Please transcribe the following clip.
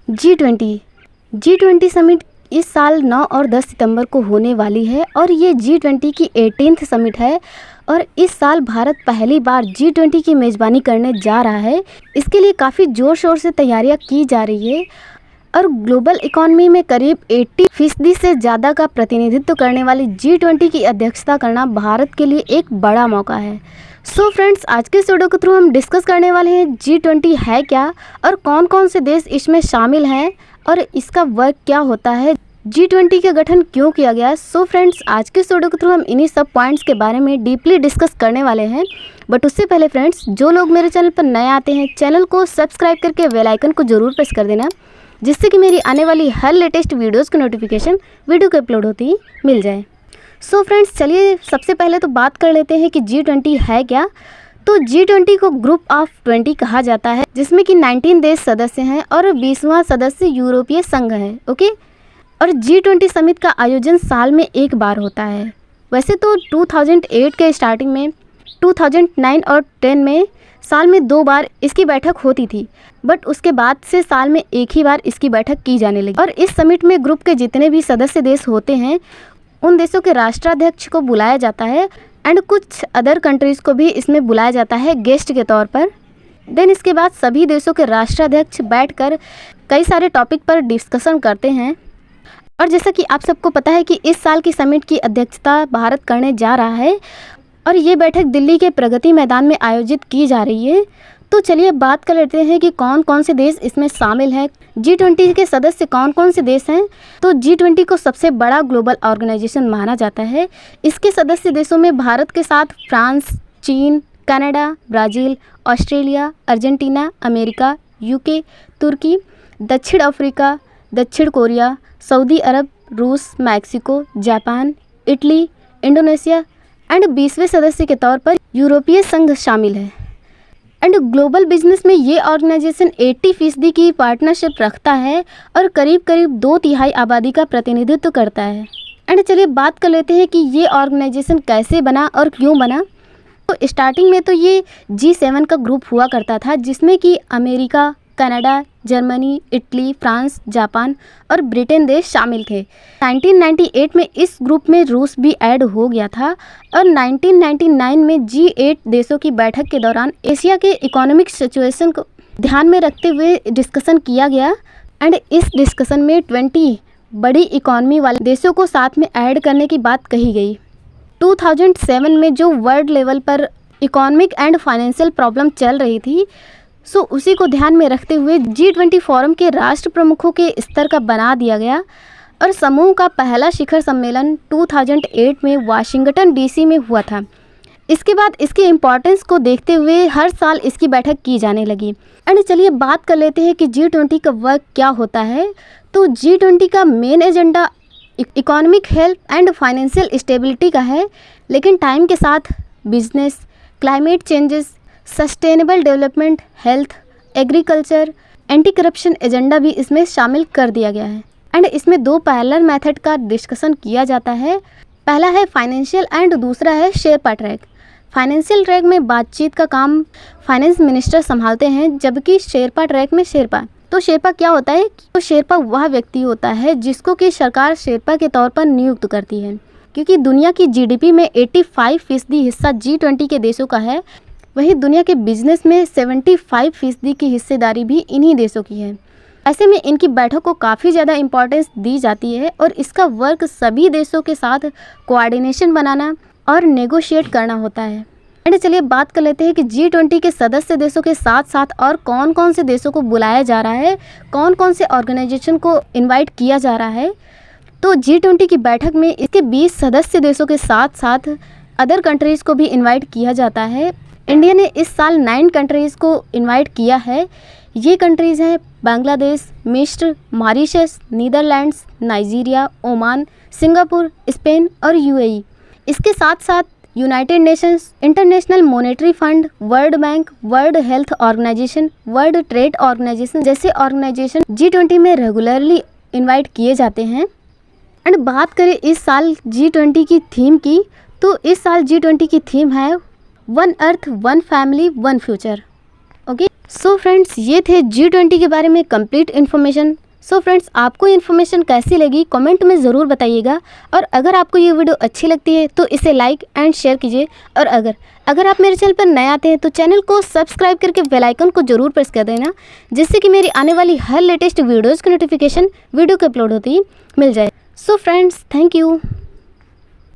G20 summit इस साल 9 और 10 सितंबर को होने वाली है और ये जी20 की 18th समिट है और इस साल भारत पहली बार जी20 की मेज़बानी करने जा रहा है। इसके लिए काफ़ी ज़ोर शोर से तैयारियां की जा रही है और ग्लोबल इकॉनमी में करीब 80% से ज़्यादा का प्रतिनिधित्व करने वाली जी20 की अध्यक्षता करना भारत के लिए एक बड़ा मौका है। सो फ्रेंड्स, आज के इस वीडियो के थ्रू हम डिस्कस करने वाले हैं जी20 है क्या और कौन कौन से देश इसमें शामिल हैं और इसका वर्क क्या होता है, जी20 का गठन क्यों किया गया है। सो फ्रेंड्स, आज के इस वीडियो के थ्रू हम इन्हीं सब पॉइंट्स के बारे में डीपली डिस्कस करने वाले हैं। बट उससे पहले फ्रेंड्स, जो लोग मेरे चैनल पर नए आते हैं, चैनल को सब्सक्राइब करके बेल आइकन को ज़रूर प्रेस कर देना, जिससे कि मेरी आने वाली हर लेटेस्ट वीडियोज़ की नोटिफिकेशन वीडियो के अपलोड होती ही मिल जाए। सो फ्रेंड्स, चलिए सबसे पहले तो बात कर लेते हैं कि जी20 है क्या। तो जी20 को ग्रुप ऑफ 20 कहा जाता है, जिसमें कि 19 देश सदस्य हैं और 20वां सदस्य यूरोपीय संघ है। ओके, और जी20 समिट का आयोजन साल में एक बार होता है। वैसे तो 2008 के स्टार्टिंग में 2009 और 10 में साल में 2 बार इसकी बैठक होती थी, बट उसके बाद से साल में एक ही बार इसकी बैठक की जाने लगी। और इस समिट में ग्रुप के जितने भी सदस्य देश होते हैं उन देशों के राष्ट्राध्यक्ष को बुलाया जाता है एंड कुछ अदर कंट्रीज़ को भी इसमें बुलाया जाता है गेस्ट के तौर पर। देन इसके बाद सभी देशों के राष्ट्राध्यक्ष बैठकर कई सारे टॉपिक पर डिस्कशन करते हैं। और जैसा कि आप सबको पता है कि इस साल की समिट की अध्यक्षता भारत करने जा रहा है और ये बैठक दिल्ली के प्रगति मैदान में आयोजित की जा रही है। तो चलिए बात कर लेते हैं कि कौन कौन से देश इसमें शामिल हैं, जी20 के सदस्य कौन कौन से देश हैं। तो जी20 को सबसे बड़ा ग्लोबल ऑर्गेनाइजेशन माना जाता है। इसके सदस्य देशों में भारत के साथ फ्रांस, चीन, Canada, Brazil, Australia, Argentina, America, UK, तुर्की, दक्षिण अफ्रीका, दक्षिण कोरिया, सऊदी अरब, रूस, Mexico, Japan, Italy, Indonesia and 20वें सदस्य के तौर पर यूरोपीय संघ शामिल है। एंड ग्लोबल बिजनेस में ये ऑर्गेनाइजेशन 80% की पार्टनरशिप रखता है और करीब करीब 2/3 आबादी का प्रतिनिधित्व करता है। एंड चलिए बात कर लेते हैं कि ये ऑर्गेनाइजेशन कैसे बना और क्यों बना। तो स्टार्टिंग में तो ये G7 का ग्रुप हुआ करता था, जिसमें कि America, Canada, Germany, Italy, France, Japan और ब्रिटेन देश शामिल थे। 1998 में इस ग्रुप में रूस भी ऐड हो गया था और 1999 में G8 देशों की बैठक के दौरान एशिया के इकोनॉमिक सिचुएशन को ध्यान में रखते हुए डिस्कशन किया गया एंड इस डिस्कशन में 20 बड़ी इकॉनमी वाले देशों को साथ में ऐड करने की बात कही गई। 2007 में जो वर्ल्ड लेवल पर इकोनॉमिक एंड फाइनेंशियल प्रॉब्लम चल रही थी, सो उसी को ध्यान में रखते हुए जी20 फोरम के राष्ट्र प्रमुखों के स्तर का बना दिया गया और समूह का पहला शिखर सम्मेलन 2008 में वाशिंगटन डीसी में हुआ था। इसके बाद इसके इम्पोर्टेंस को देखते हुए हर साल इसकी बैठक की जाने लगी। एंड चलिए बात कर लेते हैं कि जी20 का वर्क क्या होता है। तो जी20 का main agenda economic health and financial stability का है, लेकिन टाइम के साथ business, climate changes, sustainable development, health, agriculture, anti corruption agenda भी इसमें शामिल कर दिया गया है। एंड इसमें 2 पैरेलल मेथड का डिस्कशन किया जाता है। पहला है फाइनेंशियल एंड दूसरा है शेरपा ट्रैक। फाइनेंशियल ट्रैक में बातचीत का काम फाइनेंस मिनिस्टर संभालते हैं, जबकि शेरपा ट्रैक में शेरपा। तो शेरपा क्या होता है? तो शेरपा वह व्यक्ति होता है जिसको कि सरकार शेरपा के तौर पर नियुक्त करती है। क्योंकि दुनिया की जीडीपी में 85% हिस्सा जी20 के देशों का है, वहीं दुनिया के बिजनेस में 75% की हिस्सेदारी भी इन्हीं देशों की है। ऐसे में इनकी बैठक को काफ़ी ज़्यादा इम्पोर्टेंस दी जाती है और इसका वर्क सभी देशों के साथ कोऑर्डिनेशन बनाना और नेगोशिएट करना होता है। एंड चलिए बात कर लेते हैं कि जी20 के सदस्य देशों के साथ साथ और कौन कौन से देशों को बुलाया जा रहा है, कौन कौन से ऑर्गेनाइजेशन को इन्वाइट किया जा रहा है। तो जी20 की बैठक में इसके 20 सदस्य देशों के साथ साथ अदर कंट्रीज़ को भी इन्वाइट किया जाता है। इंडिया ने इस साल 9 कंट्रीज़ को इनवाइट किया है। ये कंट्रीज़ हैं बांग्लादेश, मिस्र, Mauritius, Netherlands, Nigeria, Oman, Singapore, Spain और यूएई। इसके साथ साथ United Nations, International Monetary Fund, World Bank, World Health Organisation, World Trade Organisation जैसे ऑर्गेनाइजेशन जी20 में रेगुलरली इनवाइट किए जाते हैं। एंड बात करें इस साल जी20 की थीम की, तो इस साल जी20 की थीम है one earth, one family, one future. Okay, so friends, ये थे G20 के बारे में कंप्लीट इन्फॉर्मेशन। सो फ्रेंड्स, आपको इन्फॉर्मेशन कैसी लगी कमेंट में ज़रूर बताइएगा। और अगर आपको ये वीडियो अच्छी लगती है तो इसे लाइक एंड शेयर कीजिए। और अगर आप मेरे चैनल पर नए आते हैं तो चैनल को सब्सक्राइब करके बेल आइकन को ज़रूर प्रेस कर देना, जिससे कि मेरी आने वाली हर लेटेस्ट वीडियोज़ की नोटिफिकेशन वीडियो के अपलोड होते ही मिल जाए। So friends, thank you.